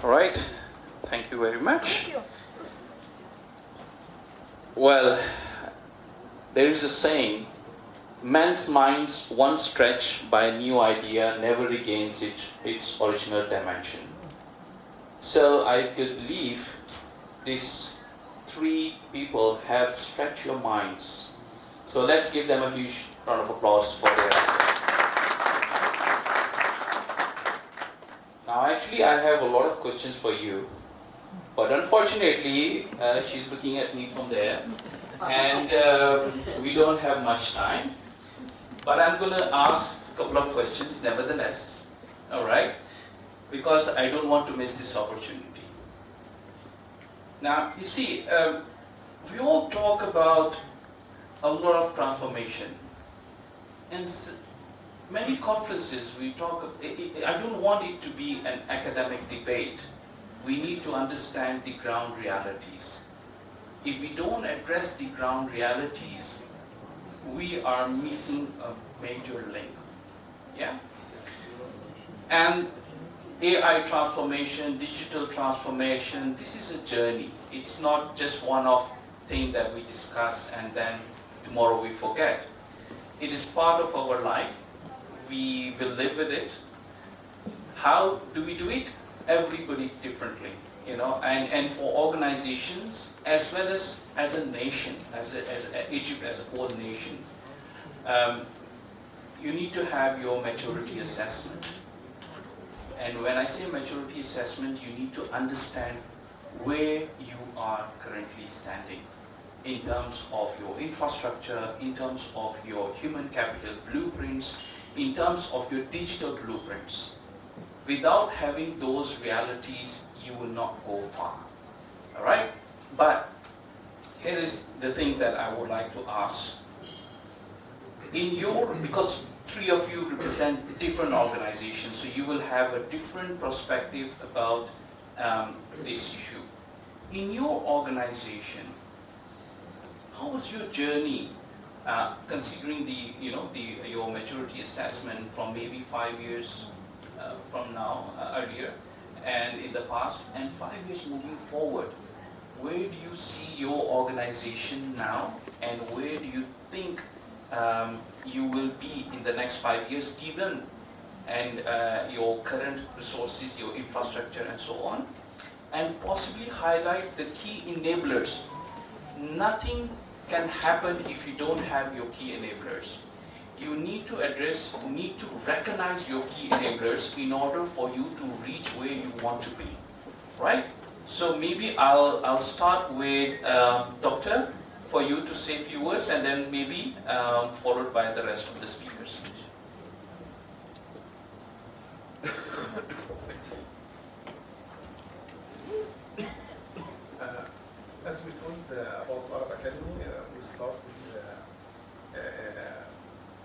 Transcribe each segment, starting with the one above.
All right. Thank you very much. Thank you. Well, there is a saying, man's mind's once stretched by a new idea never regains its original dimension. So I could believe these three people have stretched your minds. So let's give them a huge round of applause for their effort. Now actually I have a lot of questions for you, but unfortunately she's looking at me from there and we don't have much time. But I'm going to ask a couple of questions nevertheless, all right? Because I don't want to miss this opportunity. Now, you see, we all talk about a lot of transformation. And many conferences we talk, I don't want it to be an academic debate. We need to understand the ground realities. If we don't address the ground realities, we are missing a major link. Yeah? And AI transformation, digital transformation, this is a journey. It's not just one-off thing that we discuss and then tomorrow we forget. It is part of our life. We will live with it. How do we do it? Everybody differently, you know, and for organizations as well as a nation, as Egypt as a whole nation, you need to have your maturity assessment. And when I say maturity assessment, you need to understand where you are currently standing in terms of your infrastructure, in terms of your human capital blueprints, in terms of your digital blueprints. Without having those realities, you will not go far. All right? But here is the thing that I would like to ask. Because three of you represent different organizations, so you will have a different perspective about this issue. In your organization, how was your journey, considering your maturity assessment from maybe 5 years from now, earlier, and in the past, and 5 years moving forward? Where do you see your organization now, and where do you think you will be in the next 5 years, given your current resources, your infrastructure, and so on, and possibly highlight the key enablers. Nothing can happen if you don't have your key enablers. You need to recognize your key enablers in order for you to reach where you want to be, right? So maybe I'll start with Doctor, for you to say a few words, and then maybe followed by the rest of the speakers. As we told about Arab Academy, we started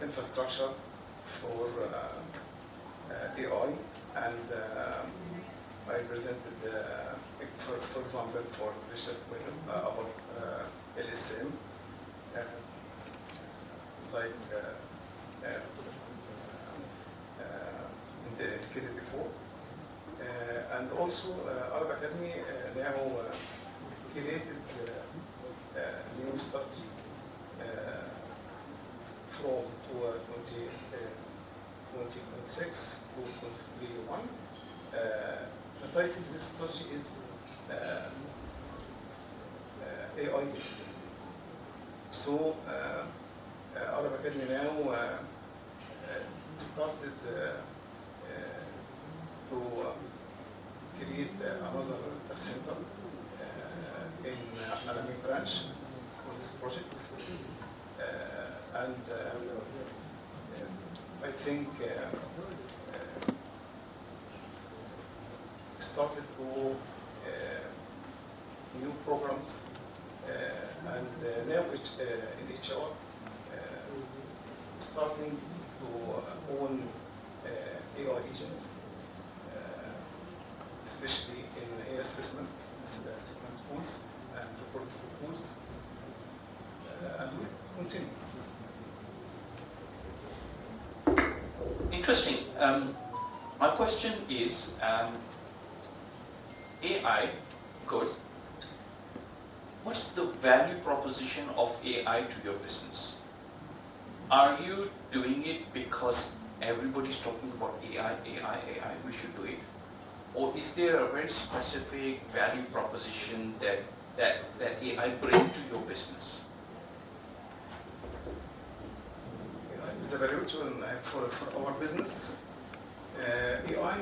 infrastructure for AI, and I presented, for example, for digital twin about LSM, like indicated before, and also Arab Academy now created new strategy from 2026 to 2031. The title of this strategy is AI. So Arab Academy now started to create another center in Alami branch for this project, and I think started to new programs, and now in HR starting to own AI agents, especially in AI assessment tools and reporting tools, and we continue. Interesting. My question is, AI, good. What's the value proposition of AI to your business? Are you doing it because everybody's talking about AI, we should do it? Or is there a very specific value proposition that AI bring to your business? The value for our business, AI,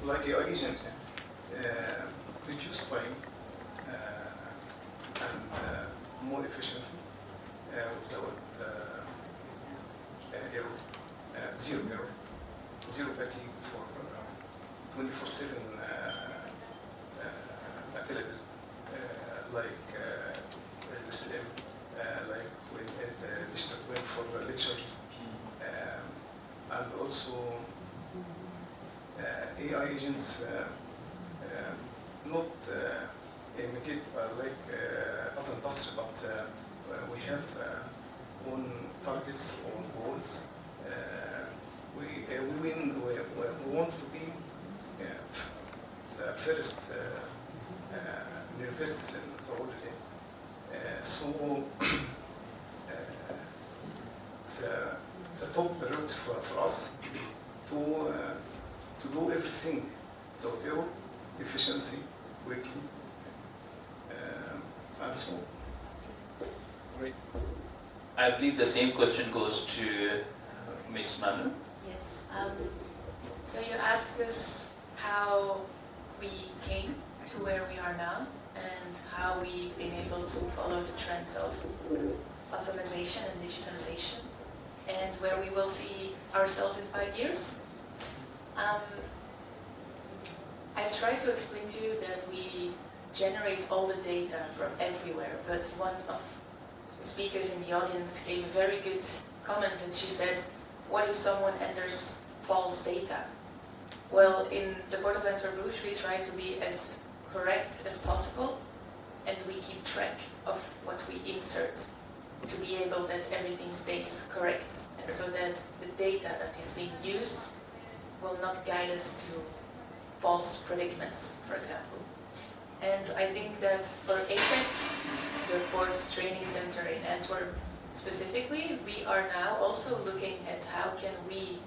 like AI agent, reduce time and more efficiency without error, zero error, zero fatigue for 24/7 available, like LSM, like when digital twin for lectures, and also AI agents not imitate like other industry, but we have own targets, own goals. We want to be the first universities in the world. So the top priority for us to do everything without error, efficiency, quickly, and so on. Great. I believe the same question goes to Ms. Manu. Yes. So you asked us how we came to where we are now and how we've been able to follow the trends of automation and digitalization and where we will see ourselves in 5 years. I tried to explain to you that we generate all the data from everywhere, but one of the speakers in the audience gave a very good comment, and she said, what if someone enters false data? Well, in the Port of Antwerp Rouge, we try to be as correct as possible, and we keep track of what we insert to be able that everything stays correct, and so that the data that is being used will not guide us to false predicaments, for example. And I think that for APEC, the Port Training Center in Antwerp specifically, we are now also looking at how can we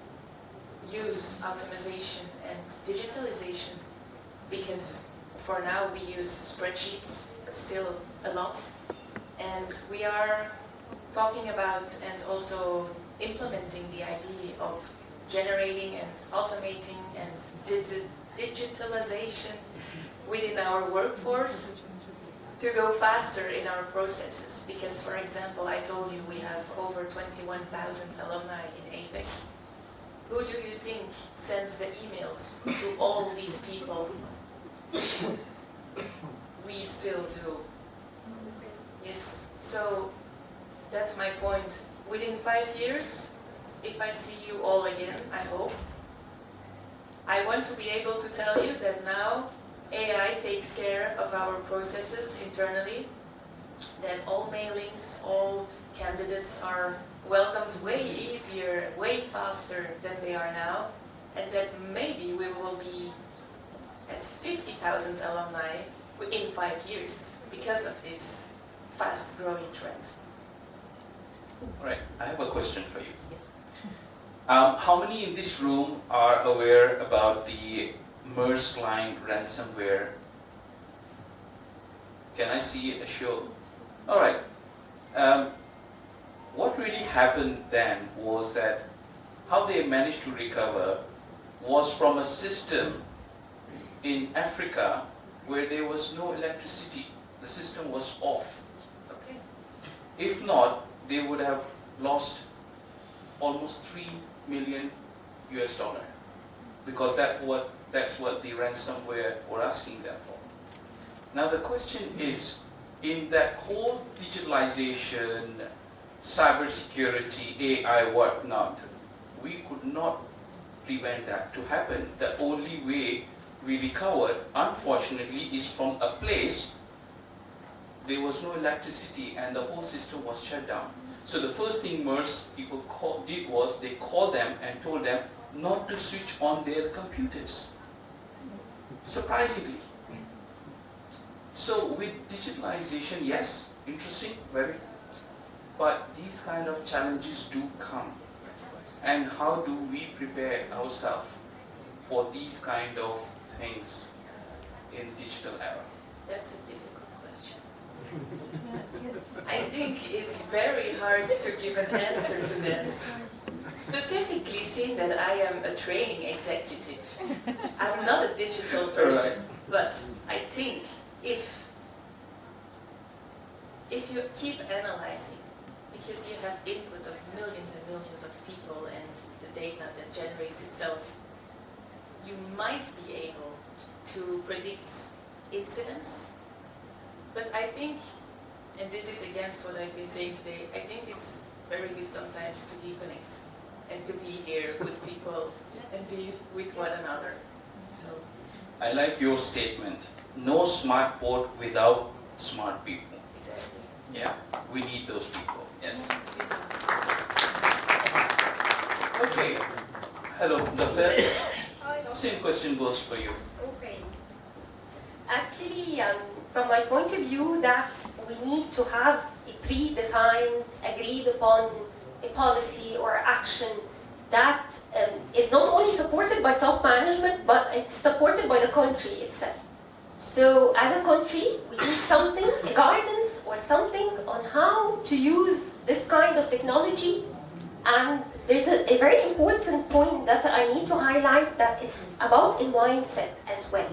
use optimization and digitalization, because for now we use spreadsheets, but still a lot. And we are talking about and also implementing the idea of generating and automating and digitalization within our workforce to go faster in our processes. Because, for example, I told you we have over 21,000 alumni in APEC. Who do you think sends the emails to all these people? We still do. Yes, so that's my point. Within 5 years, if I see you all again, I hope, I want to be able to tell you that now AI takes care of our processes internally, that all mailings, all candidates are welcomed way easier, way faster than they are now, and that maybe we will be at 50,000 alumni in 5 years because of this fast-growing trend. All right, I have a question for you. Yes. How many in this room are aware about the Maersk Line ransomware? Can I see a show? All right. What really happened then was that how they managed to recover was from a system in Africa where there was no electricity. The system was off. Okay. If not, they would have lost almost $3 million because that's what the ransomware were asking them for. Now the question is, in that whole digitalization, cybersecurity, AI, whatnot, we could not prevent that to happen. The only way we recovered, unfortunately, is from a place there was no electricity and the whole system was shut down. So the first thing Maersk people did was they called them and told them not to switch on their computers. Surprisingly. So with digitalization, yes, interesting, very, but these kind of challenges do come. And how do we prepare ourselves for these kind of things in digital era? That's a difficult question. I think it's very hard to give an answer to this. Specifically, seeing that I am a training executive. I'm not a digital person, but I think if you keep analyzing, because you have input of millions and millions of people and the data that generates itself, you might be able to predict incidents. But I think, and this is against what I've been saying today, I think it's very good sometimes to deconnect and to be here with people and be with one another. So I like your statement. No smart port without smart people. exactly. Yeah, we need those people. Yes. Okay. Hello, Dr. Same question goes for you. Okay. Actually, from my point of view, that we need to have a predefined, agreed upon a policy or action that is not only supported by top management, but it's supported by the country itself. So as a country, we need something, a guidance or something on how to use this kind of technology. And there's a very important point that I need to highlight, that it's about a mindset as well.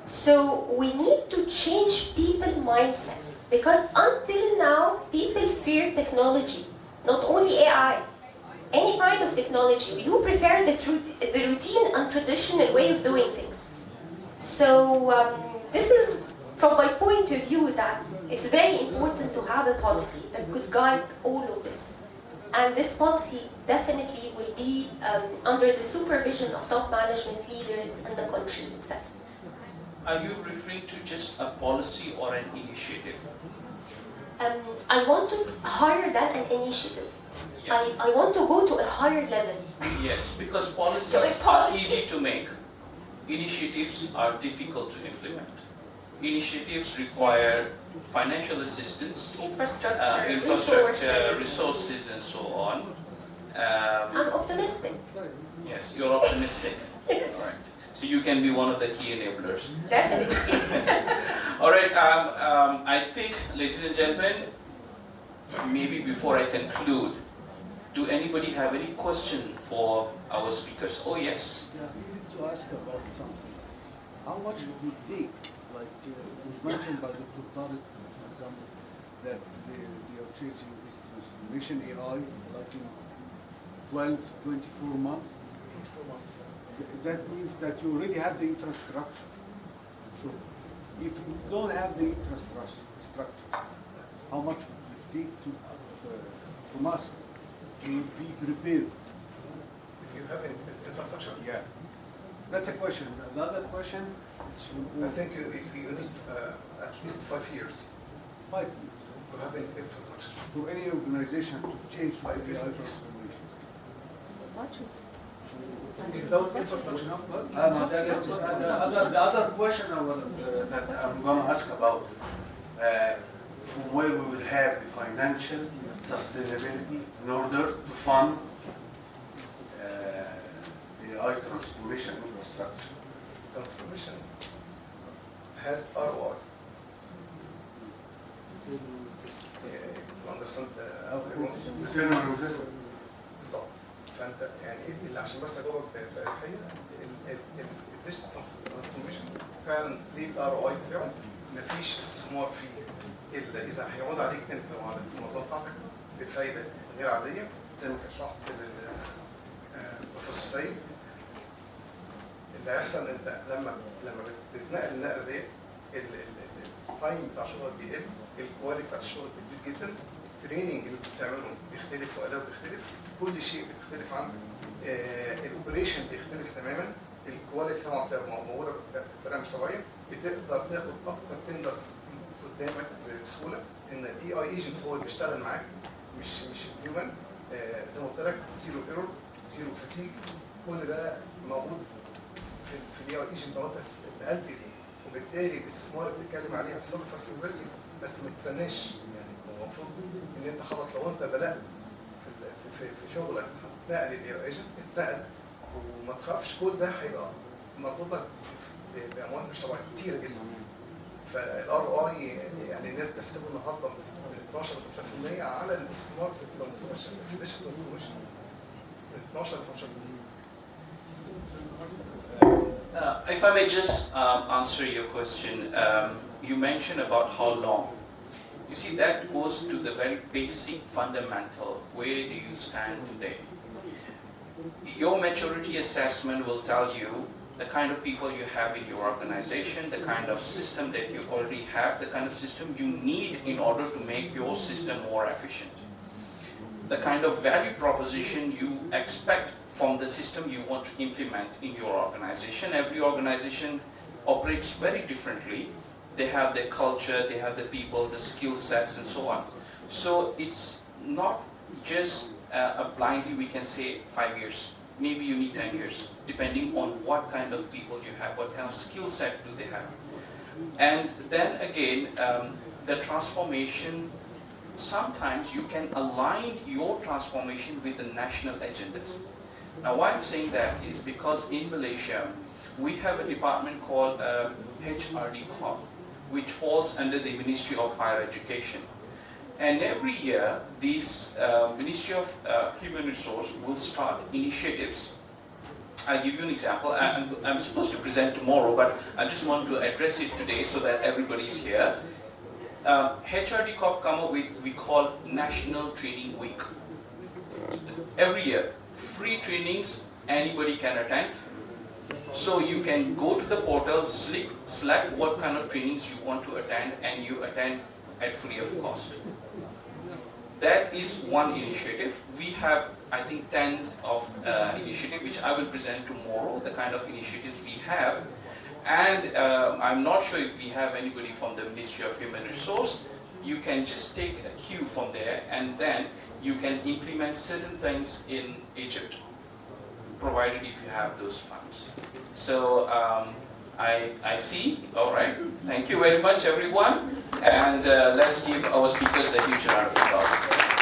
So we need to change people's mindset, because until now, people fear technology, not only AI, any kind of technology. We do prefer the routine and traditional way of doing things. So this is, from my point of view, that it's very important to have a policy that could guide all of this. And this policy definitely will be under the supervision of top management leaders and the country itself. Are you referring to just a policy or an initiative? I want to higher than an initiative. Yeah. I want to go to a higher level. Yes, because policies So a are policy- easy to make. Initiatives are difficult to implement. Initiatives require financial assistance, Infrastructure, resources, and so on. I'm optimistic. Yes, you're optimistic. Yes. All right. So you can be one of the key enablers. Definitely. All right. I think, ladies and gentlemen, maybe before I conclude, do anybody have any question for our speakers? Oh yes. Yeah, I need to ask about something. How much would it take, like it was mentioned by Dr. Tariq, for example, that they are changing this transformation AI like in 12, 24 months? That means that you already have the infrastructure. So if you don't have the infrastructure, how much would it take from us to be prepared? If you have infrastructure, Yeah. That's a question. The other question is I think you need at least 5 years 5 years to have infrastructure. for any organization to change to 5 the years AI at least. transformation. Without infrastructure, The other question that I'm going to ask about, from where we will have the financial sustainability in order to fund the AI transformation infrastructure. transformation has ROI. You understand Return on investment. بالظبط. فانت يعني اللي عشان بس اجاوبك باريحيه، الديجيتال ترانسفورميشن فعلا ليه الار او اي بتاعه، مفيش استثمار فيه الا اذا هيعود عليك انت وعلى المنظمه بتاعتك بفايده غير عاديه، زي ما كان شرحت البروفيسور سيد. اللي هيحصل انت لما بتتنقل النقله دي، التايم بتاع شغلك بيقل، الكواليتي بتاع الشغل بتزيد جدا، التريننج اللي بتعمله بيختلف واداؤه بيختلف، كل شيء بيختلف عنك، الاوبريشن بيختلف تماما، الكواليتي طبعا بتبقى موجوده بطريقه مش طبيعيه، بتقدر تاخد اكتر تندرز قدامك بسهوله، ان الاي اي ايجنتس هو اللي بيشتغل معاك مش الهيومن. زي ما قلت لك، زيرو ايرور، زيرو فاتيج، كل ده موجود في الاي اي ايجنت دوت اتنقلت ليه. وبالتالي الاستثمار اللي بتتكلم عليه حساب السستينابيلتي، بس ما تستناش. يعني هو المفروض ان انت خلاص لو انت بدات في شغلك هتنقل الايجنت اتنقل، وما تخافش كل ده هيبقى مربوطه باموال مش طبيعيه كتير جدا. فالار اي يعني الناس بيحسبوا النهارده من 12 ل 15% على الاستثمار في الترانسفورميشن في الديجيتال ترانسفورميشن، من 12 ل 15%. If I may just answer your question, you mentioned about how long. You see, that goes to the very basic fundamental. Where do you stand today? Your maturity assessment will tell you the kind of people you have in your organization, the kind of system that you already have, the kind of system you need in order to make your system more efficient. The kind of value proposition you expect from the system you want to implement in your organization. Every organization operates very differently. They have their culture, they have the people, the skill sets, and so on. So it's not just blindly we can say 5 years. Maybe you need 10 years, depending on what kind of people you have, what kind of skill set do they have. And then again, the transformation, sometimes you can align your transformation with the national agendas. Now, why I'm saying that is because in Malaysia, we have a department called HRD Corp, which falls under the Ministry of Higher Education. And every year, this Ministry of Human Resource will start initiatives. I'll give you an example. I'm supposed to present tomorrow, but I just want to address it today so that everybody's here. HRD Corp come up with we call National Training Week. Every year, free trainings, anybody can attend. So you can go to the portal, select what kind of trainings you want to attend, and you attend at free of cost. That is one initiative. We have, I think, tens of initiatives, which I will present tomorrow, the kind of initiatives we have. And I'm not sure if we have anybody from the Ministry of Human Resource. You can just take a cue from there, and then you can implement certain things in Egypt, provided if you have those funds. So I see. All right. Thank you very much, everyone. And let's give our speakers a huge round of applause.